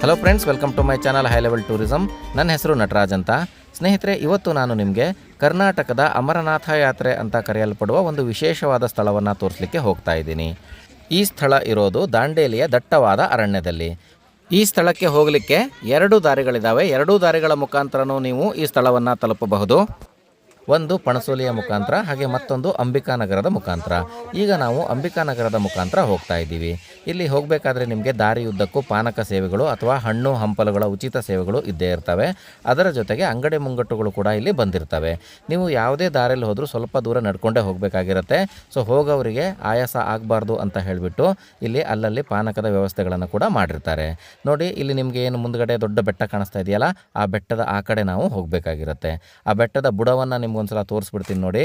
Hello friends, welcome to my channel high level tourism. ನನ್ನ ಹೆಸರು ನಟರಾಜ್ ಅಂತ. ಸ್ನೇಹಿತರೆ, ಇವತ್ತು ನಾನು ನಿಮಗೆ ಕರ್ನಾಟಕದ ಅಮರನಾಥ ಯಾತ್ರೆ ಅಂತ ಕರೆಯಲ್ಪಡುವ ಒಂದು ವಿಶೇಷವಾದ ಸ್ಥಳವನ್ನು ತೋರಿಸಲಿಕ್ಕೆ ಹೋಗ್ತಾ ಇದ್ದೀನಿ. ಈ ಸ್ಥಳ ಇರೋದು ದಾಂಡೇಲಿಯ ದಟ್ಟವಾದ ಅರಣ್ಯದಲ್ಲಿ. ಈ ಸ್ಥಳಕ್ಕೆ ಹೋಗಲಿಕ್ಕೆ 2 ದಾರಿಗಳಿದ್ದಾವೆ. 2 ದಾರಿಗಳ ಮುಖಾಂತರನೂ ನೀವು ಈ ಸ್ಥಳವನ್ನು ತಲುಪಬಹುದು. ಒಂದು ಪಣಸೋಲಿಯ ಮುಖಾಂತರ, ಹಾಗೆ ಮತ್ತೊಂದು ಅಂಬಿಕಾನಗರದ ಮುಖಾಂತರ. ಈಗ ನಾವು ಅಂಬಿಕಾನಗರದ ಮುಖಾಂತರ ಹೋಗ್ತಾ ಇದ್ದೀವಿ. ಇಲ್ಲಿ ಹೋಗಬೇಕಾದ್ರೆ ನಿಮಗೆ ದಾರಿಯುದ್ದಕ್ಕೂ ಪಾನಕ ಸೇವೆಗಳು ಅಥವಾ ಹಣ್ಣು ಹಂಪಲುಗಳ ಉಚಿತ ಸೇವೆಗಳು ಇದ್ದೇ ಇರ್ತವೆ. ಅದರ ಜೊತೆಗೆ ಅಂಗಡಿ ಮುಂಗಟ್ಟುಗಳು ಕೂಡ ಇಲ್ಲಿ ಬಂದಿರ್ತವೆ. ನೀವು ಯಾವುದೇ ದಾರಿಯಲ್ಲಿ ಹೋದರೂ ಸ್ವಲ್ಪ ದೂರ ನಡ್ಕೊಂಡೇ ಹೋಗಬೇಕಾಗಿರುತ್ತೆ. ಸೊ ಹೋಗೋವರಿಗೆ ಆಯಾಸ ಆಗಬಾರ್ದು ಅಂತ ಹೇಳಿಬಿಟ್ಟು ಇಲ್ಲಿ ಅಲ್ಲಲ್ಲಿ ಪಾನಕದ ವ್ಯವಸ್ಥೆಗಳನ್ನು ಕೂಡ ಮಾಡಿರ್ತಾರೆ. ನೋಡಿ, ಇಲ್ಲಿ ನಿಮಗೆ ಏನು ಮುಂದ್ಗಡೆ ದೊಡ್ಡ ಬೆಟ್ಟ ಕಾಣಿಸ್ತಾ ಇದೆಯಲ್ಲ, ಆ ಬೆಟ್ಟದ ಆ ಕಡೆ ನಾವು ಹೋಗಬೇಕಾಗಿರುತ್ತೆ. ಆ ಬೆಟ್ಟದ ಬುಡವನ್ನು ನಿಮ್ಗೊಂದ್ಸಲ ತೋರಿಸ್ಬಿಡ್ತೀನಿ ನೋಡಿ.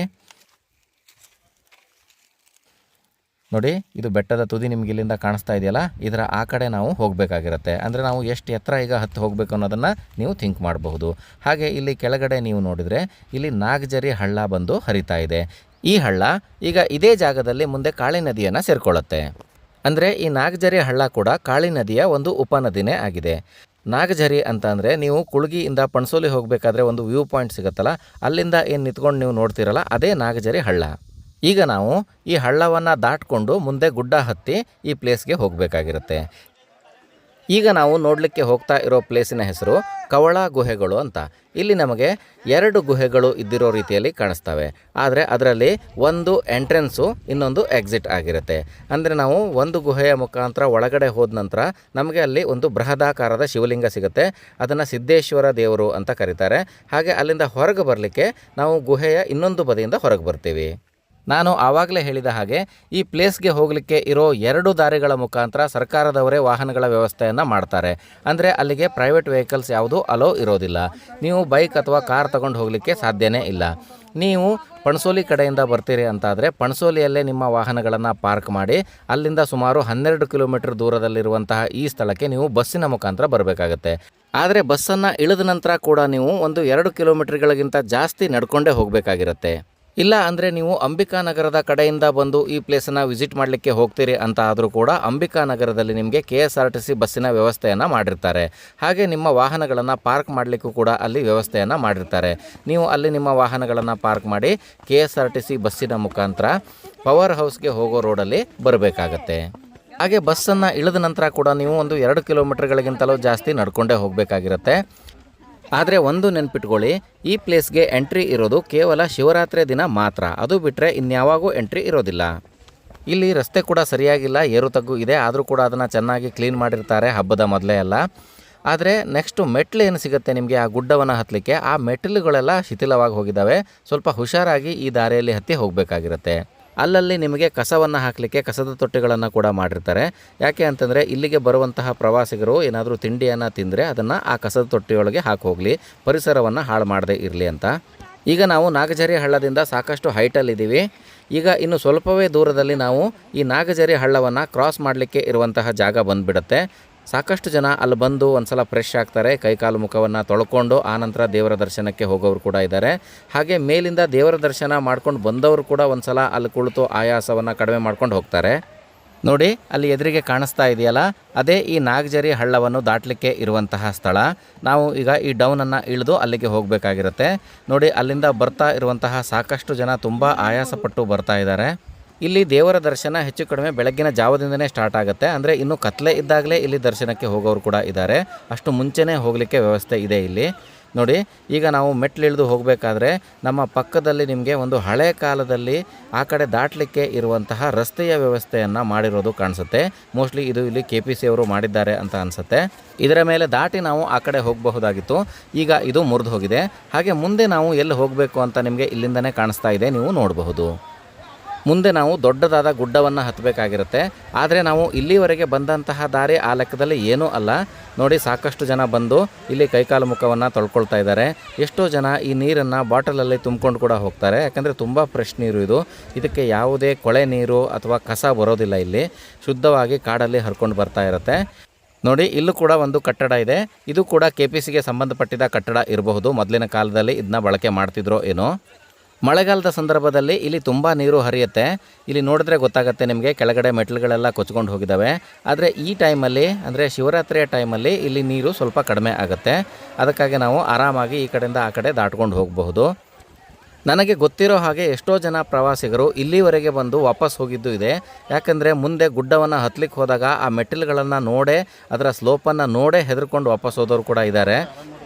ಇದು ಬೆಟ್ಟದ ತುದಿ ನಿಮ್ಗೆ ಇಲ್ಲಿಂದ ಕಾಣಿಸ್ತಾ ಇದೆಯಲ್ಲ, ಇದರ ಆ ಕಡೆ ನಾವು ಹೋಗಬೇಕಾಗಿರುತ್ತೆ. ಅಂದರೆ ನಾವು ಎಷ್ಟು ಎತ್ತರ ಈಗ ಹತ್ತು ಹೋಗಬೇಕು ಅನ್ನೋದನ್ನು ನೀವು ಥಿಂಕ್ ಮಾಡಬಹುದು. ಹಾಗೆ ಇಲ್ಲಿ ಕೆಳಗಡೆ ನೀವು ನೋಡಿದರೆ ಇಲ್ಲಿ ನಾಗಜರಿ ಹಳ್ಳ ಬಂದು ಹರಿತಾ ಇದೆ. ಈ ಹಳ್ಳ ಈಗ ಇದೇ ಜಾಗದಲ್ಲಿ ಮುಂದೆ ಕಾಳಿ ನದಿಯನ್ನು ಸೇರಿಕೊಳ್ಳುತ್ತೆ. ಅಂದರೆ ಈ ನಾಗಜರಿ ಹಳ್ಳ ಕೂಡ ಕಾಳಿ ನದಿಯ ಒಂದು ಉಪನದಿನೇ ಆಗಿದೆ. ನಾಗಜರಿ ಅಂತ ಅಂದರೆ ನೀವು ಕುಳ್ಗಿಯಿಂದ ಪಣಸೋಲಿ ಹೋಗಬೇಕಾದ್ರೆ ಒಂದು ವ್ಯೂ ಪಾಯಿಂಟ್ ಸಿಗುತ್ತಲ್ಲ, ಅಲ್ಲಿಂದ ಏನು ನಿಂತ್ಕೊಂಡು ನೀವು ನೋಡ್ತೀರಲ್ಲ, ಅದೇ ನಾಗಜರಿ ಹಳ್ಳ. ಈಗ ನಾವು ಈ ಹಳ್ಳವನ್ನು ದಾಟ್ಕೊಂಡು ಮುಂದೆ ಗುಡ್ಡ ಹತ್ತಿ ಈ ಪ್ಲೇಸ್ಗೆ ಹೋಗಬೇಕಾಗಿರುತ್ತೆ. ಈಗ ನಾವು ನೋಡಲಿಕ್ಕೆ ಹೋಗ್ತಾ ಇರೋ ಪ್ಲೇಸಿನ ಹೆಸರು ಕವಳ ಗುಹೆಗಳು ಅಂತ. ಇಲ್ಲಿ ನಮಗೆ 2 ಗುಹೆಗಳು ಇದ್ದಿರೋ ರೀತಿಯಲ್ಲಿ ಕಾಣಿಸ್ತವೆ. ಆದರೆ ಅದರಲ್ಲಿ ಒಂದು ಎಂಟ್ರೆನ್ಸು, ಇನ್ನೊಂದು ಎಕ್ಸಿಟ್ ಆಗಿರುತ್ತೆ. ಅಂದರೆ ನಾವು ಒಂದು ಗುಹೆಯ ಮುಖಾಂತರ ಒಳಗಡೆ ಹೋದ ನಂತರ ನಮಗೆ ಅಲ್ಲಿ ಒಂದು ಬೃಹದಾಕಾರದ ಶಿವಲಿಂಗ ಸಿಗುತ್ತೆ. ಅದನ್ನು ಸಿದ್ದೇಶ್ವರ ದೇವರು ಅಂತ ಕರೀತಾರೆ. ಹಾಗೆ ಅಲ್ಲಿಂದ ಹೊರಗೆ ಬರಲಿಕ್ಕೆ ನಾವು ಗುಹೆಯ ಇನ್ನೊಂದು ಬದಿಯಿಂದ ಹೊರಗೆ ಬರ್ತೀವಿ. ನಾನು ಆವಾಗಲೇ ಹೇಳಿದ ಹಾಗೆ ಈ ಪ್ಲೇಸ್ಗೆ ಹೋಗಲಿಕ್ಕೆ ಇರೋ 2 ದಾರಿಗಳ ಮುಖಾಂತರ ಸರ್ಕಾರದವರೇ ವಾಹನಗಳ ವ್ಯವಸ್ಥೆಯನ್ನು ಮಾಡ್ತಾರೆ. ಅಂದರೆ ಅಲ್ಲಿಗೆ ಪ್ರೈವೇಟ್ ವೆಹಿಕಲ್ಸ್ ಯಾವುದೂ ಅಲೋ ಇರೋದಿಲ್ಲ. ನೀವು ಬೈಕ್ ಅಥವಾ ಕಾರ್ ತಗೊಂಡು ಹೋಗಲಿಕ್ಕೆ ಸಾಧ್ಯನೇ ಇಲ್ಲ. ನೀವು ಪಣಸೋಲಿ ಕಡೆಯಿಂದ ಬರ್ತೀರಿ ಅಂತಾದರೆ ಪಣಸೋಲಿಯಲ್ಲೇ ನಿಮ್ಮ ವಾಹನಗಳನ್ನು ಪಾರ್ಕ್ ಮಾಡಿ ಅಲ್ಲಿಂದ ಸುಮಾರು 12 ಕಿಲೋಮೀಟರ್ ದೂರದಲ್ಲಿರುವಂತಹ ಈ ಸ್ಥಳಕ್ಕೆ ನೀವು ಬಸ್ಸಿನ ಮುಖಾಂತರ ಬರಬೇಕಾಗತ್ತೆ. ಆದರೆ ಬಸ್ಸನ್ನು ಇಳಿದ ನಂತರ ಕೂಡ ನೀವು ಒಂದು 2 ಕಿಲೋಮೀಟರ್ಗಳಿಗಿಂತ ಜಾಸ್ತಿ ನಡ್ಕೊಂಡೇ ಹೋಗಬೇಕಾಗಿರುತ್ತೆ. ಇಲ್ಲ ಅಂದರೆ ನೀವು ಅಂಬಿಕಾನಗರದ ಕಡೆಯಿಂದ ಬಂದು ಈ ಪ್ಲೇಸನ್ನು ವಿಸಿಟ್ ಮಾಡಲಿಕ್ಕೆ ಹೋಗ್ತೀರಿ ಅಂತ ಆದರೂ ಕೂಡ ಅಂಬಿಕಾನಗರದಲ್ಲಿ ನಿಮಗೆ KSRTC ಬಸ್ಸಿನ ವ್ಯವಸ್ಥೆಯನ್ನು ಮಾಡಿರ್ತಾರೆ. ಹಾಗೆ ನಿಮ್ಮ ವಾಹನಗಳನ್ನು ಪಾರ್ಕ್ ಮಾಡಲಿಕ್ಕೂ ಕೂಡ ಅಲ್ಲಿ ವ್ಯವಸ್ಥೆಯನ್ನು ಮಾಡಿರ್ತಾರೆ. ನೀವು ಅಲ್ಲಿ ನಿಮ್ಮ ವಾಹನಗಳನ್ನು ಪಾರ್ಕ್ ಮಾಡಿ KSRTC ಬಸ್ಸಿನ ಮುಖಾಂತರ ಪವರ್ ಹೌಸ್ಗೆ ಹೋಗೋ ರೋಡಲ್ಲಿ ಬರಬೇಕಾಗತ್ತೆ. ಹಾಗೆ ಬಸ್ಸನ್ನು ಇಳಿದ ನಂತರ ಕೂಡ ನೀವು ಒಂದು 2 ಕಿಲೋಮೀಟರ್ಗಳಿಗಿಂತಲೂ ಜಾಸ್ತಿ ನಡ್ಕೊಂಡೇ ಹೋಗಬೇಕಾಗಿರುತ್ತೆ. ಆದರೆ ಒಂದು ನೆನ್ಪಿಟ್ಕೊಳ್ಳಿ, ಈ ಪ್ಲೇಸ್ಗೆ ಎಂಟ್ರಿ ಇರೋದು ಕೇವಲ ಶಿವರಾತ್ರಿ ದಿನ ಮಾತ್ರ. ಅದು ಬಿಟ್ಟರೆ ಇನ್ಯಾವಾಗೂ ಎಂಟ್ರಿ ಇರೋದಿಲ್ಲ. ಇಲ್ಲಿ ರಸ್ತೆ ಕೂಡ ಸರಿಯಾಗಿಲ್ಲ, ಏರು ತಗ್ಗು ಇದೆ. ಆದರೂ ಕೂಡ ಅದನ್ನು ಚೆನ್ನಾಗಿ ಕ್ಲೀನ್ ಮಾಡಿರ್ತಾರೆ ಹಬ್ಬದ ಮೊದಲೇ ಎಲ್ಲ. ಆದರೆ ನೆಕ್ಸ್ಟು ಮೆಟ್ಲು ಏನು ಸಿಗುತ್ತೆ ನಿಮಗೆ ಆ ಗುಡ್ಡವನ್ನು ಹತ್ತಲಿಕ್ಕೆ, ಆ ಮೆಟ್ಟಿಲುಗಳೆಲ್ಲ ಶಿಥಿಲವಾಗಿ ಹೋಗಿದ್ದಾವೆ. ಸ್ವಲ್ಪ ಹುಷಾರಾಗಿ ಈ ದಾರಿಯಲ್ಲಿ ಹತ್ತಿ ಹೋಗಬೇಕಾಗಿರುತ್ತೆ. ಅಲ್ಲಲ್ಲಿ ನಿಮಗೆ ಕಸವನ್ನು ಹಾಕಲಿಕ್ಕೆ ಕಸದ ತೊಟ್ಟಿಗಳನ್ನು ಕೂಡ ಮಾಡಿರ್ತಾರೆ. ಯಾಕೆ ಅಂತಂದರೆ ಇಲ್ಲಿಗೆ ಬರುವಂತಹ ಪ್ರವಾಸಿಗರು ಏನಾದರೂ ತಿಂಡಿಯನ್ನು ತಿಂದರೆ ಅದನ್ನು ಆ ಕಸದ ತೊಟ್ಟಿಯೊಳಗೆ ಹಾಕಿ ಹೋಗಲಿ, ಪರಿಸರವನ್ನು ಹಾಳು ಮಾಡದೇ ಇರಲಿ ಅಂತ. ಈಗ ನಾವು ನಾಗಜರಿ ಹಳ್ಳದಿಂದ ಸಾಕಷ್ಟು ಹೈಟಲ್ಲಿದ್ದೀವಿ. ಈಗ ಇನ್ನು ಸ್ವಲ್ಪವೇ ದೂರದಲ್ಲಿ ನಾವು ಈ ನಾಗಜರಿ ಹಳ್ಳವನ್ನು ಕ್ರಾಸ್ ಮಾಡಲಿಕ್ಕೆ ಇರುವಂತಹ ಜಾಗ ಬಂದುಬಿಡುತ್ತೆ. ಸಾಕಷ್ಟು ಜನ ಅಲ್ಲಿ ಬಂದು ಒಂದು ಸಲ ಫ್ರೆಶ್ ಆಗ್ತಾರೆ, ಕೈಕಾಲು ಮುಖವನ್ನು ತೊಳ್ಕೊಂಡು ಆನಂತರ ದೇವರ ದರ್ಶನಕ್ಕೆ ಹೋಗೋರು ಕೂಡ ಇದ್ದಾರೆ. ಹಾಗೆ ಮೇಲಿಂದ ದೇವರ ದರ್ಶನ ಮಾಡ್ಕೊಂಡು ಬಂದವರು ಕೂಡ ಒಂದು ಸಲ ಅಲ್ಲಿ ಕುಳಿತು ಆಯಾಸವನ್ನು ಕಡಿಮೆ ಮಾಡ್ಕೊಂಡು ಹೋಗ್ತಾರೆ. ನೋಡಿ, ಅಲ್ಲಿ ಎದುರಿಗೆ ಕಾಣಿಸ್ತಾ ಇದೆಯಲ್ಲ, ಅದೇ ಈ ನಾಗಜರಿ ಹಳ್ಳವನ್ನು ದಾಟಲಿಕ್ಕೆ ಇರುವಂತಹ ಸ್ಥಳ. ನಾವು ಈಗ ಈ ಡೌನನ್ನು ಇಳಿದು ಅಲ್ಲಿಗೆ ಹೋಗಬೇಕಾಗಿರುತ್ತೆ. ನೋಡಿ, ಅಲ್ಲಿಂದ ಬರ್ತಾ ಇರುವಂತಹ ಸಾಕಷ್ಟು ಜನ ತುಂಬ ಆಯಾಸಪಟ್ಟು ಬರ್ತಾ ಇದ್ದಾರೆ. ಇಲ್ಲಿ ದೇವರ ದರ್ಶನ ಹೆಚ್ಚು ಕಡಿಮೆ ಬೆಳಗ್ಗಿನ ಜಾವದಿಂದನೇ ಸ್ಟಾರ್ಟ್ ಆಗುತ್ತೆ. ಅಂದರೆ ಇನ್ನೂ ಕತ್ಲೆ ಇದ್ದಾಗಲೇ ಇಲ್ಲಿ ದರ್ಶನಕ್ಕೆ ಹೋಗೋರು ಕೂಡ ಇದ್ದಾರೆ. ಅಷ್ಟು ಮುಂಚೆನೇ ಹೋಗಲಿಕ್ಕೆ ವ್ಯವಸ್ಥೆ ಇದೆ ಇಲ್ಲಿ. ನೋಡಿ, ಈಗ ನಾವು ಮೆಟ್ಲಿಳಿದು ಹೋಗಬೇಕಾದ್ರೆ ನಮ್ಮ ಪಕ್ಕದಲ್ಲಿ ನಿಮಗೆ ಒಂದು ಹಳೆ ಕಾಲದಲ್ಲಿ ಆ ಕಡೆ ದಾಟಲಿಕ್ಕೆ ಇರುವಂತಹ ರಸ್ತೆಯ ವ್ಯವಸ್ಥೆಯನ್ನು ಮಾಡಿರೋದು ಕಾಣಿಸುತ್ತೆ. ಮೋಸ್ಟ್ಲಿ ಇದು ಇಲ್ಲಿ KPC ಅವರು ಮಾಡಿದ್ದಾರೆ ಅಂತ ಅನಿಸುತ್ತೆ. ಇದರ ಮೇಲೆ ದಾಟಿ ನಾವು ಆ ಕಡೆ ಹೋಗಬಹುದಾಗಿತ್ತು. ಈಗ ಇದು ಮುರಿದು ಹೋಗಿದೆ. ಹಾಗೆ ಮುಂದೆ ನಾವು ಎಲ್ಲಿ ಹೋಗಬೇಕು ಅಂತ ನಿಮಗೆ ಇಲ್ಲಿಂದನೇ ಕಾಣಿಸ್ತಾ ಇದೆ, ನೀವು ನೋಡಬಹುದು. ಮುಂದೆ ನಾವು ದೊಡ್ಡದಾದ ಗುಡ್ಡವನ್ನು ಹತ್ತಬೇಕಾಗಿರುತ್ತೆ. ಆದರೆ ನಾವು ಇಲ್ಲಿವರೆಗೆ ಬಂದಂತಹ ದಾರಿ ಆ ಲೆಕ್ಕದಲ್ಲಿ ಏನೂ ಅಲ್ಲ. ನೋಡಿ, ಸಾಕಷ್ಟು ಜನ ಬಂದು ಇಲ್ಲಿ ಕೈಕಾಲು ಮುಖವನ್ನು ತೊಳ್ಕೊಳ್ತಾ ಇದ್ದಾರೆ. ಎಷ್ಟೋ ಜನ ಈ ನೀರನ್ನು ಬಾಟಲಲ್ಲಿ ತುಂಬಿಕೊಂಡು ಕೂಡ ಹೋಗ್ತಾರೆ. ಯಾಕಂದರೆ ತುಂಬ ಫ್ರೆಶ್ ನೀರು ಇದು. ಇದಕ್ಕೆ ಯಾವುದೇ ಕೊಳೆ ನೀರು ಅಥವಾ ಕಸ ಬರೋದಿಲ್ಲ. ಇಲ್ಲಿ ಶುದ್ಧವಾಗಿ ಕಾಡಲ್ಲಿ ಹರ್ಕೊಂಡು ಬರ್ತಾ ಇರುತ್ತೆ. ನೋಡಿ, ಇಲ್ಲೂ ಕೂಡ ಒಂದು ಕಟ್ಟಡ ಇದೆ. ಇದು ಕೂಡ KPCಗೆ ಸಂಬಂಧಪಟ್ಟಿದ ಕಟ್ಟಡ ಇರಬಹುದು. ಮೊದಲಿನ ಕಾಲದಲ್ಲಿ ಇದನ್ನ ಬಳಕೆ ಮಾಡ್ತಿದ್ರೋ ಏನೋ. ಮಳೆಗಾಲದ ಸಂದರ್ಭದಲ್ಲಿ ಇಲ್ಲಿ ತುಂಬ ನೀರು ಹರಿಯುತ್ತೆ. ಇಲ್ಲಿ ನೋಡಿದ್ರೆ ಗೊತ್ತಾಗುತ್ತೆ ನಿಮಗೆ, ಕೆಳಗಡೆ ಮೆಟ್ಲುಗಳೆಲ್ಲ ಕೊಚ್ಕೊಂಡು ಹೋಗಿದ್ದಾವೆ. ಆದರೆ ಈ ಟೈಮಲ್ಲಿ ಅಂದರೆ ಶಿವರಾತ್ರಿಯ ಟೈಮಲ್ಲಿ ಇಲ್ಲಿ ನೀರು ಸ್ವಲ್ಪ ಕಡಿಮೆ ಆಗುತ್ತೆ. ಅದಕ್ಕಾಗಿ ನಾವು ಆರಾಮಾಗಿ ಈ ಕಡೆಯಿಂದ ಆ ಕಡೆ ದಾಟ್ಕೊಂಡು ಹೋಗಬಹುದು. ನನಗೆ ಗೊತ್ತಿರೋ ಹಾಗೆ ಎಷ್ಟೋ ಜನ ಪ್ರವಾಸಿಗರು ಇಲ್ಲಿವರೆಗೆ ಬಂದು ವಾಪಸ್ ಹೋಗಿದ್ದು ಇದೆ. ಯಾಕಂದರೆ ಮುಂದೆ ಗುಡ್ಡವನ್ನು ಹತ್ತಲಿಕ್ಕೆ ಹೋದಾಗ ಆ ಮೆಟ್ಟಿಲುಗಳನ್ನು ನೋಡೇ, ಅದರ ಸ್ಲೋಪನ್ನು ನೋಡೇ ಹೆದರ್ಕೊಂಡು ವಾಪಸ್ ಹೋದವರು ಕೂಡ ಇದ್ದಾರೆ.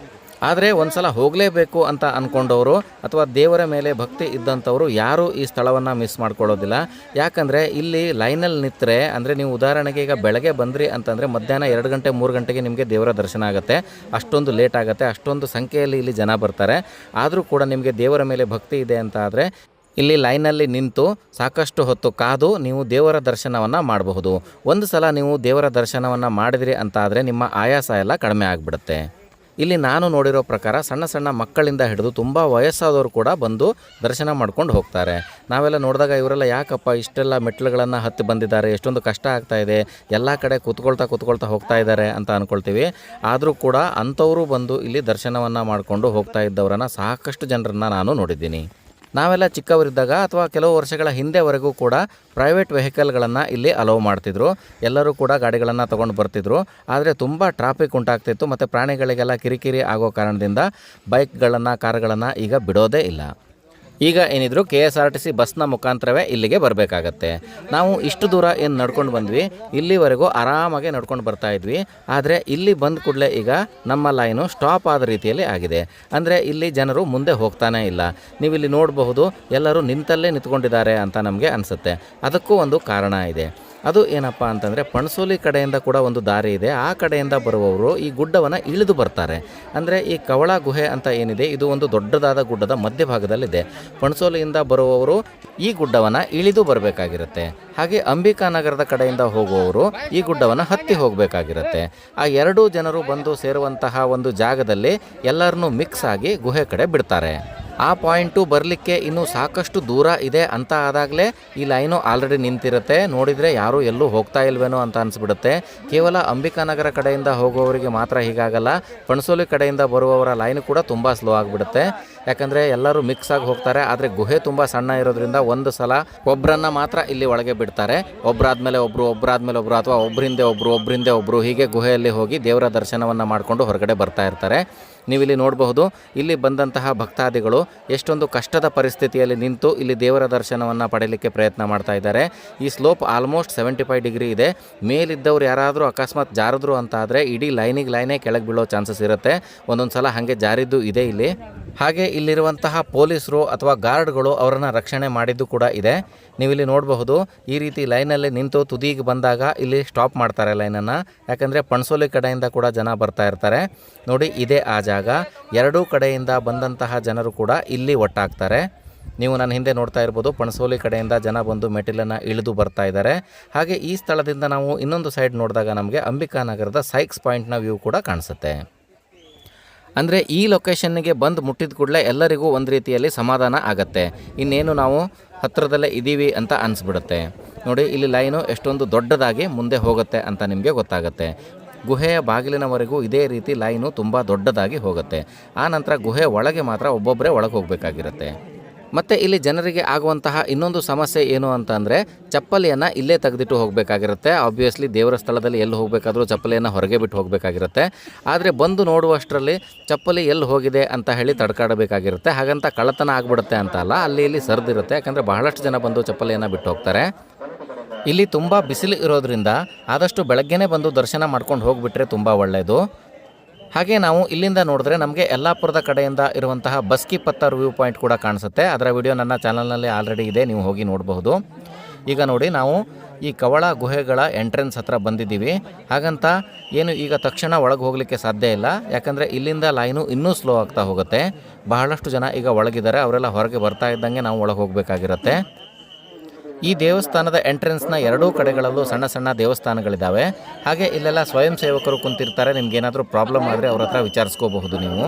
ಆದರೆ ಒಂದು ಸಲ ಹೋಗಲೇಬೇಕು ಅಂತ ಅಂದ್ಕೊಂಡವರು ಅಥವಾ ದೇವರ ಮೇಲೆ ಭಕ್ತಿ ಇದ್ದಂಥವರು ಯಾರೂ ಈ ಸ್ಥಳವನ್ನು ಮಿಸ್ ಮಾಡ್ಕೊಳ್ಳೋದಿಲ್ಲ. ಯಾಕಂದರೆ ಇಲ್ಲಿ ಲೈನಲ್ಲಿ ನಿಂತರೆ, ಅಂದರೆ ನೀವು ಉದಾಹರಣೆಗೆ ಈಗ ಬೆಳಗ್ಗೆ ಬಂದ್ರಿ ಅಂತಂದರೆ ಮಧ್ಯಾಹ್ನ 2 ಗಂಟೆ 3 ಗಂಟೆಗೆ ನಿಮಗೆ ದೇವರ ದರ್ಶನ ಆಗುತ್ತೆ. ಅಷ್ಟೊಂದು ಲೇಟ್ ಆಗುತ್ತೆ, ಅಷ್ಟೊಂದು ಸಂಖ್ಯೆಯಲ್ಲಿ ಇಲ್ಲಿ ಜನ ಬರ್ತಾರೆ. ಆದರೂ ಕೂಡ ನಿಮಗೆ ದೇವರ ಮೇಲೆ ಭಕ್ತಿ ಇದೆ ಅಂತ ಆದರೆ ಇಲ್ಲಿ ಲೈನಲ್ಲಿ ನಿಂತು ಸಾಕಷ್ಟು ಹೊತ್ತು ಕಾದು ನೀವು ದೇವರ ದರ್ಶನವನ್ನು ಮಾಡಬಹುದು. ಒಂದು ಸಲ ನೀವು ದೇವರ ದರ್ಶನವನ್ನು ಮಾಡಿದ್ರಿ ಅಂತ ಆದರೆ ನಿಮ್ಮ ಆಯಾಸ ಎಲ್ಲ ಕಡಿಮೆ ಆಗಿಬಿಡುತ್ತೆ. ಇಲ್ಲಿ ನಾನು ನೋಡಿರೋ ಪ್ರಕಾರ ಸಣ್ಣ ಸಣ್ಣ ಮಕ್ಕಳಿಂದ ಹಿಡಿದು ತುಂಬ ವಯಸ್ಸಾದವರು ಕೂಡ ಬಂದು ದರ್ಶನ ಮಾಡ್ಕೊಂಡು ಹೋಗ್ತಾರೆ. ನಾವೆಲ್ಲ ನೋಡಿದಾಗ ಇವರೆಲ್ಲ ಯಾಕಪ್ಪ ಇಷ್ಟೆಲ್ಲ ಮೆಟ್ಲುಗಳನ್ನು ಹತ್ತಿ ಬಂದಿದ್ದಾರೆ, ಎಷ್ಟೊಂದು ಕಷ್ಟ ಆಗ್ತಾ ಇದೆ, ಎಲ್ಲ ಕಡೆ ಕೂತ್ಕೊಳ್ತಾ ಹೋಗ್ತಾ ಇದ್ದಾರೆ ಅಂತ ಅಂದ್ಕೊಳ್ತೀವಿ. ಆದರೂ ಕೂಡ ಅಂಥವರು ಬಂದು ಇಲ್ಲಿ ದರ್ಶನವನ್ನು ಮಾಡಿಕೊಂಡು ಹೋಗ್ತಾ ಇದ್ದವರನ್ನು ಸಾಕಷ್ಟು ಜನರನ್ನು ನಾನು ನೋಡಿದ್ದೀನಿ. ನಾವೆಲ್ಲ ಚಿಕ್ಕವರಿದ್ದಾಗ ಅಥವಾ ಕೆಲವು ವರ್ಷಗಳ ಹಿಂದೆವರೆಗೂ ಕೂಡ ಪ್ರೈವೇಟ್ ವೆಹಿಕಲ್ಗಳನ್ನು ಇಲ್ಲಿ ಅಲೋವ್ ಮಾಡ್ತಿದ್ರು. ಎಲ್ಲರೂ ಕೂಡ ಗಾಡಿಗಳನ್ನು ತೊಗೊಂಡು ಬರ್ತಿದ್ರು. ಆದರೆ ತುಂಬ ಟ್ರಾಫಿಕ್ ಉಂಟಾಗ್ತಿತ್ತು ಮತ್ತು ಪ್ರಾಣಿಗಳಿಗೆಲ್ಲ ಕಿರಿಕಿರಿ ಆಗೋ ಕಾರಣದಿಂದ ಬೈಕ್ಗಳನ್ನು, ಕಾರುಗಳನ್ನು ಈಗ ಬಿಡೋದೇ ಇಲ್ಲ. ಈಗ ಏನಿದ್ರು KSRTC ಬಸ್ನ ಮುಖಾಂತರವೇ ಇಲ್ಲಿಗೆ ಬರಬೇಕಾಗತ್ತೆ. ನಾವು ಇಷ್ಟು ದೂರ ಏನು ನಡ್ಕೊಂಡು ಬಂದ್ವಿ, ಇಲ್ಲಿವರೆಗೂ ಆರಾಮಾಗಿ ನಡ್ಕೊಂಡು ಬರ್ತಾ ಇದ್ವಿ. ಆದರೆ ಇಲ್ಲಿ ಬಂದ ಕೂಡಲೇ ಈಗ ನಮ್ಮ ಲೈನು ಸ್ಟಾಪ್ ಆದ ರೀತಿಯಲ್ಲಿ ಆಗಿದೆ. ಅಂದರೆ ಇಲ್ಲಿ ಜನರು ಮುಂದೆ ಹೋಗ್ತಾನೇ ಇಲ್ಲ. ನೀವು ಇಲ್ಲಿ ನೋಡಬಹುದು, ಎಲ್ಲರೂ ನಿಂತಲ್ಲೇ ನಿಂತ್ಕೊಂಡಿದ್ದಾರೆ ಅಂತ ನಮಗೆ ಅನಿಸುತ್ತೆ. ಅದಕ್ಕೂ ಒಂದು ಕಾರಣ ಇದೆ. ಅದು ಏನಪ್ಪ ಅಂತಂದರೆ ಪಣಸೋಲಿ ಕಡೆಯಿಂದ ಕೂಡ ಒಂದು ದಾರಿ ಇದೆ. ಆ ಕಡೆಯಿಂದ ಬರುವವರು ಈ ಗುಡ್ಡವನ್ನು ಇಳಿದು ಬರ್ತಾರೆ. ಅಂದರೆ ಈ ಕವಳ ಗುಹೆ ಅಂತ ಏನಿದೆ, ಇದು ಒಂದು ದೊಡ್ಡದಾದ ಗುಡ್ಡದ ಮಧ್ಯಭಾಗದಲ್ಲಿದೆ. ಪಣಸೋಲಿಯಿಂದ ಬರುವವರು ಈ ಗುಡ್ಡವನ್ನು ಇಳಿದು ಬರಬೇಕಾಗಿರುತ್ತೆ. ಹಾಗೆ ಅಂಬಿಕಾನಗರದ ಕಡೆಯಿಂದ ಹೋಗುವವರು ಈ ಗುಡ್ಡವನ್ನು ಹತ್ತಿ ಹೋಗಬೇಕಾಗಿರುತ್ತೆ. ಆ ಎರಡೂ ಜನರು ಬಂದು ಸೇರುವಂತಹ ಒಂದು ಜಾಗದಲ್ಲಿ ಎಲ್ಲರನ್ನೂ ಮಿಕ್ಸ್ ಆಗಿ ಗುಹೆ ಕಡೆ ಬಿಡ್ತಾರೆ. ಆ ಪಾಯಿಂಟು ಬರಲಿಕ್ಕೆ ಇನ್ನೂ ಸಾಕಷ್ಟು ದೂರ ಇದೆ ಅಂತ ಆದಾಗಲೇ ಈ ಲೈನು ಆಲ್ರೆಡಿ ನಿಂತಿರುತ್ತೆ. ನೋಡಿದರೆ ಯಾರೂ ಎಲ್ಲೂ ಹೋಗ್ತಾ ಇಲ್ವೇನೋ ಅಂತ ಅನಿಸ್ಬಿಡುತ್ತೆ. ಕೇವಲ ಅಂಬಿಕಾನಗರ ಕಡೆಯಿಂದ ಹೋಗುವವರಿಗೆ ಮಾತ್ರ ಹೀಗಾಗಲ್ಲ, ಪಣಸೋಲಿ ಕಡೆಯಿಂದ ಬರುವವರ ಲೈನು ಕೂಡ ತುಂಬ ಸ್ಲೋ ಆಗಿಬಿಡುತ್ತೆ. ಯಾಕಂದರೆ ಎಲ್ಲರೂ ಮಿಕ್ಸ್ ಆಗಿ ಹೋಗ್ತಾರೆ. ಆದರೆ ಗುಹೆ ತುಂಬ ಸಣ್ಣ ಇರೋದ್ರಿಂದ ಒಂದು ಸಲ ಒಬ್ಬರನ್ನು ಮಾತ್ರ ಇಲ್ಲಿ ಒಳಗೆ ಬಿಡ್ತಾರೆ. ಒಬ್ಬರಾದ್ಮೇಲೆ ಒಬ್ಬರು ಅಥವಾ ಒಬ್ಬರಿಂದ ಒಬ್ಬರು ಹೀಗೆ ಗುಹೆಯಲ್ಲಿ ಹೋಗಿ ದೇವರ ದರ್ಶನವನ್ನು ಮಾಡಿಕೊಂಡು ಹೊರಗಡೆ ಬರ್ತಾ ಇರ್ತಾರೆ. ನೀವಿಲ್ಲಿ ನೋಡಬಹುದು, ಇಲ್ಲಿ ಬಂದಂತಹ ಭಕ್ತಾದಿಗಳು ಎಷ್ಟೊಂದು ಕಷ್ಟದ ಪರಿಸ್ಥಿತಿಯಲ್ಲಿ ನಿಂತು ಇಲ್ಲಿ ದೇವರ ದರ್ಶನವನ್ನು ಪಡೆಯಲಿಕ್ಕೆ ಪ್ರಯತ್ನ ಮಾಡ್ತಾ ಇದ್ದಾರೆ. ಈ ಸ್ಲೋಪ್ ಆಲ್ಮೋಸ್ಟ್ 75 ಡಿಗ್ರಿ ಇದೆ. ಮೇಲಿದ್ದವ್ರು ಯಾರಾದರೂ ಅಕಸ್ಮಾತ್ ಜಾರಿದ್ರು ಅಂತ ಆದರೆ ಇಡೀ ಲೈನೇ ಕೆಳಗೆ ಬೀಳೋ ಚಾನ್ಸಸ್ ಇರುತ್ತೆ. ಒಂದೊಂದು ಸಲ ಹಾಗೆ ಜಾರಿದ್ದು ಇದೆ ಇಲ್ಲಿ. ಹಾಗೆ ಇಲ್ಲಿರುವಂತಹ ಪೊಲೀಸರು ಅಥವಾ ಗಾರ್ಡ್ಗಳು ಅವರನ್ನು ರಕ್ಷಣೆ ಮಾಡಿದ್ದು ಕೂಡ ಇದೆ. ನೀವಿಲ್ಲಿ ನೋಡಬಹುದು, ಈ ರೀತಿ ಲೈನಲ್ಲಿ ನಿಂತು ತುದಿಗೆ ಬಂದಾಗ ಇಲ್ಲಿ ಸ್ಟಾಪ್ ಮಾಡ್ತಾರೆ ಲೈನನ್ನು. ಯಾಕಂದರೆ ಪಣಸೋಲಿ ಕಡೆಯಿಂದ ಕೂಡ ಜನ ಬರ್ತಾ ಇರ್ತಾರೆ. ನೋಡಿ, ಇದೇ ಆ ಜಾಗ. ಎರಡೂ ಕಡೆಯಿಂದ ಬಂದಂತಹ ಜನರು ಕೂಡ ಇಲ್ಲಿ ಒಟ್ಟಾಗ್ತಾರೆ. ನೀವು ನನ್ನ ಹಿಂದೆ ನೋಡ್ತಾ ಇರ್ಬೋದು, ಪಣಸೋಲಿ ಕಡೆಯಿಂದ ಜನ ಬಂದು ಮೆಟ್ಟಿಲನ್ನು ಇಳಿದು ಬರ್ತಾ ಇದ್ದಾರೆ. ಹಾಗೆ ಈ ಸ್ಥಳದಿಂದ ನಾವು ಇನ್ನೊಂದು ಸೈಡ್ ನೋಡಿದಾಗ ನಮಗೆ ಅಂಬಿಕಾನಗರದ ಸೈಕ್ಸ್ ಪಾಯಿಂಟ್ನ ವ್ಯೂ ಕೂಡ ಕಾಣಿಸುತ್ತೆ. ಅಂದರೆ ಈ ಲೊಕೇಶನ್ನಿಗೆ ಬಂದು ಮುಟ್ಟಿದ ಕೂಡಲೇ ಎಲ್ಲರಿಗೂ ಒಂದು ರೀತಿಯಲ್ಲಿ ಸಮಾಧಾನ ಆಗತ್ತೆ. ಇನ್ನೇನು ನಾವು ಹತ್ತಿರದಲ್ಲೇ ಇದ್ದೀವಿ ಅಂತ ಅನಿಸ್ಬಿಡುತ್ತೆ. ನೋಡಿ, ಇಲ್ಲಿ ಲೈನು ಎಷ್ಟೊಂದು ದೊಡ್ಡದಾಗಿ ಮುಂದೆ ಹೋಗುತ್ತೆ ಅಂತ ನಿಮಗೆ ಗೊತ್ತಾಗುತ್ತೆ. ಗುಹೆಯ ಬಾಗಿಲಿನವರೆಗೂ ಇದೇ ರೀತಿ ಲೈನು ತುಂಬ ದೊಡ್ಡದಾಗಿ ಹೋಗುತ್ತೆ. ಆ ನಂತರ ಗುಹೆ ಒಳಗೆ ಮಾತ್ರ ಒಬ್ಬೊಬ್ಬರೇ ಒಳಗೆ ಹೋಗಬೇಕಾಗಿರುತ್ತೆ. ಮತ್ತು ಇಲ್ಲಿ ಜನರಿಗೆ ಆಗುವಂತಹ ಇನ್ನೊಂದು ಸಮಸ್ಯೆ ಏನು ಅಂತಂದರೆ, ಚಪ್ಪಲಿಯನ್ನು ಇಲ್ಲೇ ತೆಗೆದಿಟ್ಟು ಹೋಗಬೇಕಾಗಿರುತ್ತೆ. ಆಬ್ವಿಯಸ್ಲಿ ದೇವರ ಸ್ಥಳದಲ್ಲಿ ಎಲ್ಲಿ ಹೋಗಬೇಕಾದ್ರೂ ಚಪ್ಪಲಿಯನ್ನು ಹೊರಗೆ ಬಿಟ್ಟು ಹೋಗಬೇಕಾಗಿರುತ್ತೆ. ಆದರೆ ಬಂದು ನೋಡುವಷ್ಟರಲ್ಲಿ ಚಪ್ಪಲಿ ಎಲ್ಲಿ ಹೋಗಿದೆ ಅಂತ ಹೇಳಿ ತಡ್ಕಾಡಬೇಕಾಗಿರುತ್ತೆ. ಹಾಗಂತ ಕಳ್ಳತನ ಆಗಿಬಿಡುತ್ತೆ ಅಂತ ಅಲ್ಲ, ಅಲ್ಲಿ ಇಲ್ಲಿ ಸರಿದಿರುತ್ತೆ. ಯಾಕಂದರೆ ಬಹಳಷ್ಟು ಜನ ಬಂದು ಚಪ್ಪಲಿಯನ್ನು ಬಿಟ್ಟು ಹೋಗ್ತಾರೆ. ಇಲ್ಲಿ ತುಂಬ ಬಿಸಿಲು ಇರೋದ್ರಿಂದ ಆದಷ್ಟು ಬೆಳಗ್ಗೆನೇ ಬಂದು ದರ್ಶನ ಮಾಡ್ಕೊಂಡು ಹೋಗಿಬಿಟ್ರೆ ತುಂಬ ಒಳ್ಳೆಯದು. ಹಾಗೆ ನಾವು ಇಲ್ಲಿಂದ ನೋಡಿದ್ರೆ ನಮಗೆ ಯಲ್ಲಾಪುರದ ಕಡೆಯಿಂದ ಇರುವಂತಹ ಬಸ್ಕಿ ಪತ್ತರ್ ವ್ಯೂ ಪಾಯಿಂಟ್ ಕೂಡ ಕಾಣಿಸುತ್ತೆ. ಅದರ ವಿಡಿಯೋ ನನ್ನ ಚಾನಲ್ನಲ್ಲಿ ಆಲ್ರೆಡಿ ಇದೆ, ನೀವು ಹೋಗಿ ನೋಡಬಹುದು. ಈಗ ನೋಡಿ, ನಾವು ಈ ಕವಳ ಗುಹೆಗಳ ಎಂಟ್ರೆನ್ಸ್ ಹತ್ರ ಬಂದಿದ್ದೀವಿ. ಹಾಗಂತ ಏನು ಈಗ ತಕ್ಷಣ ಒಳಗೆ ಹೋಗಲಿಕ್ಕೆ ಸಾಧ್ಯ ಇಲ್ಲ. ಯಾಕಂದರೆ ಇಲ್ಲಿಂದ ಲೈನು ಇನ್ನೂ ಸ್ಲೋ ಆಗ್ತಾ ಹೋಗುತ್ತೆ. ಬಹಳಷ್ಟು ಜನ ಈಗ ಒಳಗಿದ್ದಾರೆ, ಅವರೆಲ್ಲ ಹೊರಗೆ ಬರ್ತಾ ಇದ್ದಂಗೆ ನಾವು ಒಳಗೆ ಹೋಗಬೇಕಾಗಿರುತ್ತೆ. ಈ ದೇವಸ್ಥಾನದ ಎಂಟ್ರೆನ್ಸ್ನ ಎರಡೂ ಕಡೆಗಳಲ್ಲೂ ಸಣ್ಣ ಸಣ್ಣ ದೇವಸ್ಥಾನಗಳಿದ್ದಾವೆ. ಹಾಗೆ ಇಲ್ಲೆಲ್ಲ ಸ್ವಯಂ ಸೇವಕರು ಕುಂತಿರ್ತಾರೆ. ನಿಮ್ಗೇನಾದರೂ ಪ್ರಾಬ್ಲಮ್ ಆದರೆ ಅವ್ರ ಹತ್ರ ವಿಚಾರಿಸ್ಕೋಬಹುದು ನೀವು.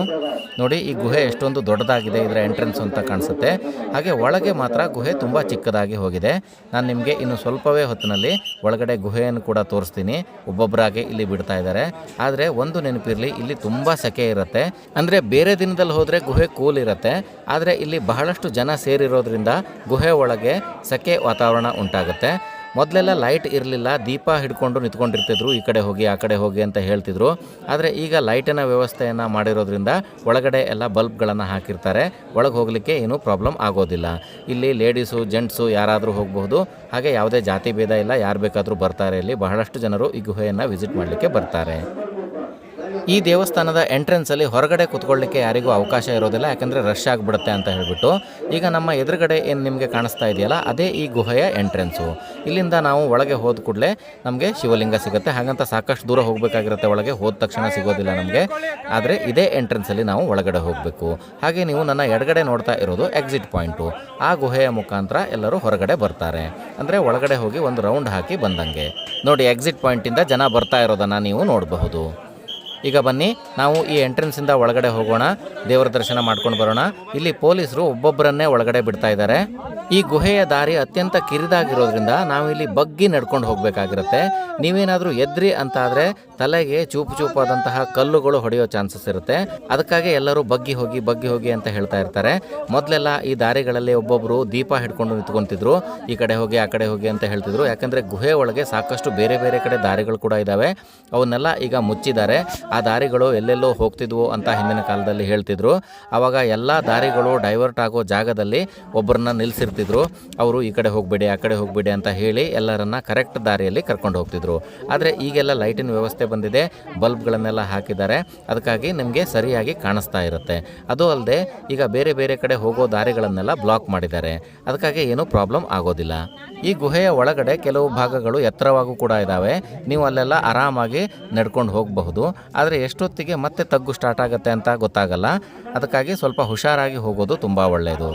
ನೋಡಿ, ಈ ಗುಹೆ ಎಷ್ಟೊಂದು ದೊಡ್ಡದಾಗಿದೆ, ಇದರ ಎಂಟ್ರೆನ್ಸ್ ಅಂತ ಕಾಣಿಸುತ್ತೆ. ಹಾಗೆ ಒಳಗೆ ಮಾತ್ರ ಗುಹೆ ತುಂಬ ಚಿಕ್ಕದಾಗಿ ಹೋಗಿದೆ. ನಾನು ನಿಮಗೆ ಇನ್ನು ಸ್ವಲ್ಪವೇ ಹೊತ್ತಿನಲ್ಲಿ ಒಳಗಡೆ ಗುಹೆಯನ್ನು ಕೂಡ ತೋರಿಸ್ತೀನಿ. ಒಬ್ಬೊಬ್ಬರಾಗೆ ಇಲ್ಲಿ ಬಿಡ್ತಾ ಇದ್ದಾರೆ. ಆದರೆ ಒಂದು ನೆನಪಿರಲಿ, ಇಲ್ಲಿ ತುಂಬ ಸೆಕೆ ಇರುತ್ತೆ. ಅಂದರೆ ಬೇರೆ ದಿನದಲ್ಲಿ ಹೋದರೆ ಗುಹೆ ಕೂಲ್ ಇರುತ್ತೆ, ಆದರೆ ಇಲ್ಲಿ ಬಹಳಷ್ಟು ಜನ ಸೇರಿರೋದ್ರಿಂದ ಗುಹೆ ಒಳಗೆ ಸೆಕೆ ವಾತಾವರಣ ಉಂಟಾಗುತ್ತೆ. ಮೊದಲೆಲ್ಲ ಲೈಟ್ ಇರಲಿಲ್ಲ, ದೀಪ ಹಿಡ್ಕೊಂಡು ನಿಂತ್ಕೊಂಡಿರ್ತಿದ್ರು, ಈ ಕಡೆ ಹೋಗಿ ಆ ಕಡೆ ಹೋಗಿ ಅಂತ ಹೇಳ್ತಿದ್ರು. ಆದರೆ ಈಗ ಲೈಟಿನ ವ್ಯವಸ್ಥೆಯನ್ನು ಮಾಡಿರೋದ್ರಿಂದ ಒಳಗಡೆ ಎಲ್ಲ ಬಲ್ಬ್ಗಳನ್ನು ಹಾಕಿರ್ತಾರೆ. ಒಳಗೆ ಹೋಗಲಿಕ್ಕೆ ಏನೂ ಪ್ರಾಬ್ಲಮ್ ಆಗೋದಿಲ್ಲ. ಇಲ್ಲಿ ಲೇಡೀಸು ಜೆಂಟ್ಸು ಯಾರಾದರೂ ಹೋಗಬಹುದು. ಹಾಗೆ ಯಾವುದೇ ಜಾತಿ ಭೇದ ಇಲ್ಲ, ಯಾರು ಬೇಕಾದರೂ ಬರ್ತಾರೆ. ಇಲ್ಲಿ ಬಹಳಷ್ಟು ಜನರು ಈ ಗುಹೆಯನ್ನು ವಿಸಿಟ್ ಮಾಡಲಿಕ್ಕೆ ಬರ್ತಾರೆ. ಈ ದೇವಸ್ಥಾನದ ಎಂಟ್ರೆನ್ಸಲ್ಲಿ ಹೊರಗಡೆ ಕೂತ್ಕೊಳ್ಳಿಕ್ಕೆ ಯಾರಿಗೂ ಅವಕಾಶ ಇರೋದಿಲ್ಲ, ಯಾಕಂದರೆ ರಶ್ ಆಗಿಬಿಡುತ್ತೆ ಅಂತ ಹೇಳಿಬಿಟ್ಟು. ಈಗ ನಮ್ಮ ಎದುರುಗಡೆ ಏನು ನಿಮಗೆ ಕಾಣಿಸ್ತಾ ಇದೆಯಲ್ಲ, ಅದೇ ಈ ಗುಹೆಯ ಎಂಟ್ರೆನ್ಸು. ಇಲ್ಲಿಂದ ನಾವು ಒಳಗೆ ಹೋದ ಕೂಡಲೇ ನಮಗೆ ಶಿವಲಿಂಗ ಸಿಗುತ್ತೆ. ಹಾಗಂತ ಸಾಕಷ್ಟು ದೂರ ಹೋಗಬೇಕಾಗಿರುತ್ತೆ. ಒಳಗೆ ಹೋದ ತಕ್ಷಣ ಸಿಗೋದಿಲ್ಲ ನಮಗೆ. ಆದರೆ ಇದೇ ಎಂಟ್ರೆನ್ಸಲ್ಲಿ ನಾವು ಒಳಗಡೆ ಹೋಗಬೇಕು. ಹಾಗೆ ನೀವು ನನ್ನ ಎಡಗಡೆ ನೋಡ್ತಾ ಇರೋದು ಎಕ್ಸಿಟ್ ಪಾಯಿಂಟು. ಆ ಗುಹೆಯ ಮುಖಾಂತರ ಎಲ್ಲರೂ ಹೊರಗಡೆ ಬರ್ತಾರೆ. ಅಂದರೆ ಒಳಗಡೆ ಹೋಗಿ ಒಂದು ರೌಂಡ್ ಹಾಕಿ ಬಂದಂಗೆ. ನೋಡಿ, ಎಕ್ಸಿಟ್ ಪಾಯಿಂಟಿಂದ ಜನ ಬರ್ತಾ ಇರೋದನ್ನು ನೀವು ನೋಡಬಹುದು. ಈಗ ಬನ್ನಿ, ನಾವು ಈ ಎಂಟ್ರೆನ್ಸಿಂದ ಒಳಗಡೆ ಹೋಗೋಣ, ದೇವರ ದರ್ಶನ ಮಾಡ್ಕೊಂಡು ಬರೋಣ. ಇಲ್ಲಿ ಪೊಲೀಸರು ಒಬ್ಬೊಬ್ಬರನ್ನೇ ಒಳಗಡೆ ಬಿಡ್ತಾ ಇದ್ದಾರೆ. ಈ ಗುಹೆಯ ದಾರಿ ಅತ್ಯಂತ ಕಿರಿದಾಗಿರೋದ್ರಿಂದ ನಾವು ಇಲ್ಲಿ ಬಗ್ಗಿ ನಡ್ಕೊಂಡು ಹೋಗಬೇಕಾಗಿರುತ್ತೆ. ನೀವೇನಾದರೂ ಎದ್ರಿ ಅಂತ ಆದರೆ ತಲೆಗೆ ಚೂಪಾದಂತಹ ಕಲ್ಲುಗಳು ಹೊಡೆಯೋ ಚಾನ್ಸಸ್ ಇರುತ್ತೆ. ಅದಕ್ಕಾಗಿ ಎಲ್ಲರೂ ಬಗ್ಗಿ ಹೋಗಿ ಅಂತ ಹೇಳ್ತಾ ಇರ್ತಾರೆ. ಮೊದಲೆಲ್ಲ ಈ ದಾರಿಗಳಲ್ಲಿ ಒಬ್ಬೊಬ್ಬರು ದೀಪ ಹಿಡ್ಕೊಂಡು ನಿಂತ್ಕೊಂತಿದ್ರು, ಈ ಕಡೆ ಹೋಗಿ ಆ ಕಡೆ ಹೋಗಿ ಅಂತ ಹೇಳ್ತಿದ್ರು. ಯಾಕಂದರೆ ಗುಹೆ ಒಳಗೆ ಸಾಕಷ್ಟು ಬೇರೆ ಬೇರೆ ಕಡೆ ದಾರಿಗಳು ಕೂಡ ಇದ್ದಾವೆ. ಅವನ್ನೆಲ್ಲ ಈಗ ಮುಚ್ಚಿದ್ದಾರೆ. ಆ ದಾರಿಗಳು ಎಲ್ಲೆಲ್ಲೋ ಹೋಗ್ತಿದ್ವು ಅಂತ ಹಿಂದಿನ ಕಾಲದಲ್ಲಿ ಹೇಳ್ತಿದ್ರು. ಆವಾಗ ಎಲ್ಲ ದಾರಿಗಳು ಡೈವರ್ಟ್ ಆಗೋ ಜಾಗದಲ್ಲಿ ಒಬ್ಬರನ್ನ ನಿಲ್ಲಿಸಿರ್ತಿದ್ರು. ಅವರು ಈ ಕಡೆ ಹೋಗಬೇಡಿ ಆ ಕಡೆ ಹೋಗಬೇಡಿ ಅಂತ ಹೇಳಿ ಎಲ್ಲರನ್ನ ಕರೆಕ್ಟ್ ದಾರಿಯಲ್ಲಿ ಕರ್ಕೊಂಡು ಹೋಗ್ತಿದ್ರು. ಆದರೆ ಈಗೆಲ್ಲ ಲೈಟಿನ ವ್ಯವಸ್ಥೆ ಬಂದಿದೆ, ಬಲ್ಬ್ಗಳನ್ನೆಲ್ಲ ಹಾಕಿದ್ದಾರೆ. ಅದಕ್ಕಾಗಿ ನಿಮಗೆ ಸರಿಯಾಗಿ ಕಾಣಿಸ್ತಾ ಇರುತ್ತೆ. ಅದು ಅಲ್ಲದೆ ಈಗ ಬೇರೆ ಬೇರೆ ಕಡೆ ಹೋಗೋ ದಾರಿಗಳನ್ನೆಲ್ಲ ಬ್ಲಾಕ್ ಮಾಡಿದ್ದಾರೆ. ಅದಕ್ಕಾಗಿ ಏನೂ ಪ್ರಾಬ್ಲಮ್ ಆಗೋದಿಲ್ಲ. ಈ ಗುಹೆಯ ಒಳಗಡೆ ಕೆಲವು ಭಾಗಗಳು ಎತ್ತರವಾಗೂ ಕೂಡ ಇದ್ದಾವೆ. ನೀವು ಅಲ್ಲೆಲ್ಲ ಆರಾಮಾಗಿ ನಡ್ಕೊಂಡು ಹೋಗಬಹುದು. ಆದರೆ ಎಷ್ಟೊತ್ತಿಗೆ ಮತ್ತೆ ತಗ್ಗು ಸ್ಟಾರ್ಟ್ ಆಗುತ್ತೆ ಅಂತ ಗೊತ್ತಾಗಲ್ಲ. ಅದಕ್ಕಾಗಿ ಸ್ವಲ್ಪ ಹುಷಾರಾಗಿ ಹೋಗೋದು ತುಂಬ ಒಳ್ಳೆಯದು.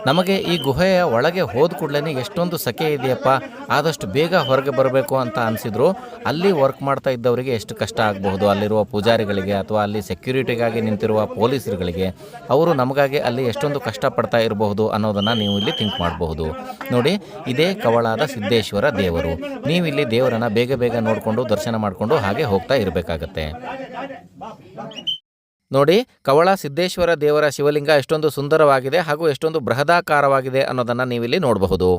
ನಮಗೆ ಈ ಗುಹೆಯ ಒಳಗೆ ಹೋದ ಕೂಡಲೇ ಎಷ್ಟೊಂದು ಸೆಕೆ ಇದೆಯಪ್ಪ, ಆದಷ್ಟು ಬೇಗ ಹೊರಗೆ ಬರಬೇಕು ಅಂತ ಅನಿಸಿದ್ರು. ಅಲ್ಲಿ ವರ್ಕ್ ಮಾಡ್ತಾ ಇದ್ದವರಿಗೆ ಎಷ್ಟು ಕಷ್ಟ ಆಗಬಹುದು, ಅಲ್ಲಿರುವ ಪೂಜಾರಿಗಳಿಗೆ ಅಥವಾ ಅಲ್ಲಿ ಸೆಕ್ಯೂರಿಟಿಗಾಗಿ ನಿಂತಿರುವ ಪೊಲೀಸರುಗಳಿಗೆ. ಅವರು ನಮಗಾಗಿ ಅಲ್ಲಿ ಎಷ್ಟೊಂದು ಕಷ್ಟಪಡ್ತಾ ಇರಬಹುದು ಅನ್ನೋದನ್ನು ನೀವು ಇಲ್ಲಿ ಥಿಂಕ್ ಮಾಡಬಹುದು. ನೋಡಿ, ಇದೇ ಕವಳಾದ ಸಿದ್ದೇಶ್ವರ ದೇವರು. ನೀವು ಇಲ್ಲಿ ದೇವರನ್ನು ಬೇಗ ನೋಡಿಕೊಂಡು ದರ್ಶನ ಮಾಡಿಕೊಂಡು ಹಾಗೆ ಹೋಗ್ತಾ ಇರಬೇಕಾಗತ್ತೆ. ನೋಡಿ, ಕವಳ ಸಿದ್ದೇಶ್ವರ ದೇವರ ಶಿವಲಿಂಗ ಎಷ್ಟೊಂದು ಸುಂದರವಾಗಿದೆ ಹಾಗೂ ಎಷ್ಟೊಂದು ಬೃಹದಾಕಾರವಾಗಿದೆ ಅನ್ನೋದನ್ನು ನೀವಿಲ್ಲಿ ನೋಡಬಹುದು.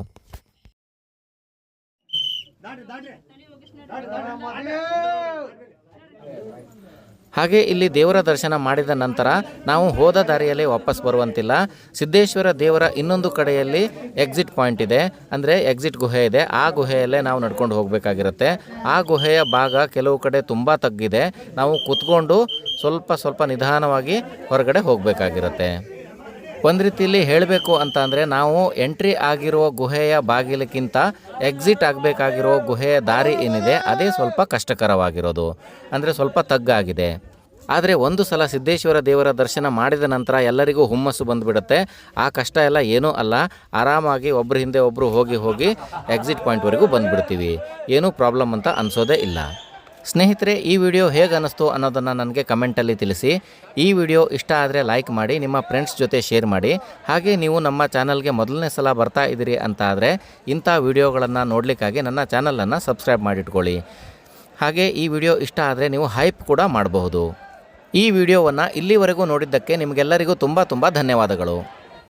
ಹಾಗೆ ಇಲ್ಲಿ ದೇವರ ದರ್ಶನ ಮಾಡಿದ ನಂತರ ನಾವು ಹೋದ ದಾರಿಯಲ್ಲಿ ವಾಪಸ್ ಬರುವಂತಿಲ್ಲ. ಸಿದ್ದೇಶ್ವರ ದೇವರ ಇನ್ನೊಂದು ಕಡೆಯಲ್ಲಿ ಎಕ್ಸಿಟ್ ಪಾಯಿಂಟ್ ಇದೆ, ಅಂದರೆ ಎಕ್ಸಿಟ್ ಗುಹೆ ಇದೆ. ಆ ಗುಹೆಯಲ್ಲೇ ನಾವು ನಡ್ಕೊಂಡು ಹೋಗಬೇಕಾಗಿರುತ್ತೆ. ಆ ಗುಹೆಯ ಭಾಗ ಕೆಲವು ಕಡೆ ತುಂಬ ತಗ್ಗಿದೆ. ನಾವು ಕೂತ್ಕೊಂಡು ಸ್ವಲ್ಪ ನಿಧಾನವಾಗಿ ಹೊರಗಡೆ ಹೋಗಬೇಕಾಗಿರುತ್ತೆ. ಒಂದು ರೀತಿಯಲ್ಲಿ ಹೇಳಬೇಕು ಅಂತ ಅಂದರೆ ನಾವು ಎಂಟ್ರಿ ಆಗಿರುವ ಗುಹೆಯ ಬಾಗಿಲಕ್ಕಿಂತ ಎಕ್ಸಿಟ್ ಆಗಬೇಕಾಗಿರೋ ಗುಹೆಯ ದಾರಿ ಏನಿದೆ ಅದೇ ಸ್ವಲ್ಪ ಕಷ್ಟಕರವಾಗಿರೋದು, ಅಂದರೆ ಸ್ವಲ್ಪ ತಗ್ಗಾಗಿದೆ. ಆದರೆ ಒಂದು ಸಲ ಸಿದ್ದೇಶ್ವರ ದೇವರ ದರ್ಶನ ಮಾಡಿದ ನಂತರ ಎಲ್ಲರಿಗೂ ಹುಮ್ಮಸ್ಸು ಬಂದುಬಿಡುತ್ತೆ. ಆ ಕಷ್ಟ ಎಲ್ಲ ಏನೂ ಅಲ್ಲ, ಆರಾಮಾಗಿ ಒಬ್ಬರ ಹಿಂದೆ ಒಬ್ಬರು ಹೋಗಿ ಎಕ್ಸಿಟ್ ಪಾಯಿಂಟ್ವರೆಗೂ ಬಂದುಬಿಡ್ತೀವಿ. ಏನೂ ಪ್ರಾಬ್ಲಮ್ ಅಂತ ಅನಿಸೋದೇ ಇಲ್ಲ. ಸ್ನೇಹಿತರೆ, ಈ ವಿಡಿಯೋ ಹೇಗೆ ಅನ್ನಿಸ್ತು ಅನ್ನೋದನ್ನು ನನಗೆ ಕಮೆಂಟಲ್ಲಿ ತಿಳಿಸಿ. ಈ ವಿಡಿಯೋ ಇಷ್ಟ ಆದರೆ ಲೈಕ್ ಮಾಡಿ, ನಿಮ್ಮ ಫ್ರೆಂಡ್ಸ್ ಜೊತೆ ಶೇರ್ ಮಾಡಿ. ಹಾಗೆ ನೀವು ನಮ್ಮ ಚಾನಲ್ಗೆ ಮೊದಲನೇ ಸಲ ಬರ್ತಾ ಇದ್ದೀರಿ ಅಂತ ಆದರೆ ಇಂಥ ವಿಡಿಯೋಗಳನ್ನು ನೋಡಲಿಕ್ಕಾಗಿ ನನ್ನ ಚಾನಲನ್ನು ಸಬ್ಸ್ಕ್ರೈಬ್ ಮಾಡಿಟ್ಕೊಳ್ಳಿ. ಹಾಗೆ ಈ ವಿಡಿಯೋ ಇಷ್ಟ ಆದರೆ ನೀವು ಹೈಪ್ ಕೂಡ ಮಾಡಬಹುದು. ಈ ವಿಡಿಯೋವನ್ನು ಇಲ್ಲಿವರೆಗೂ ನೋಡಿದ್ದಕ್ಕೆ ನಿಮಗೆಲ್ಲರಿಗೂ ತುಂಬ ಧನ್ಯವಾದಗಳು.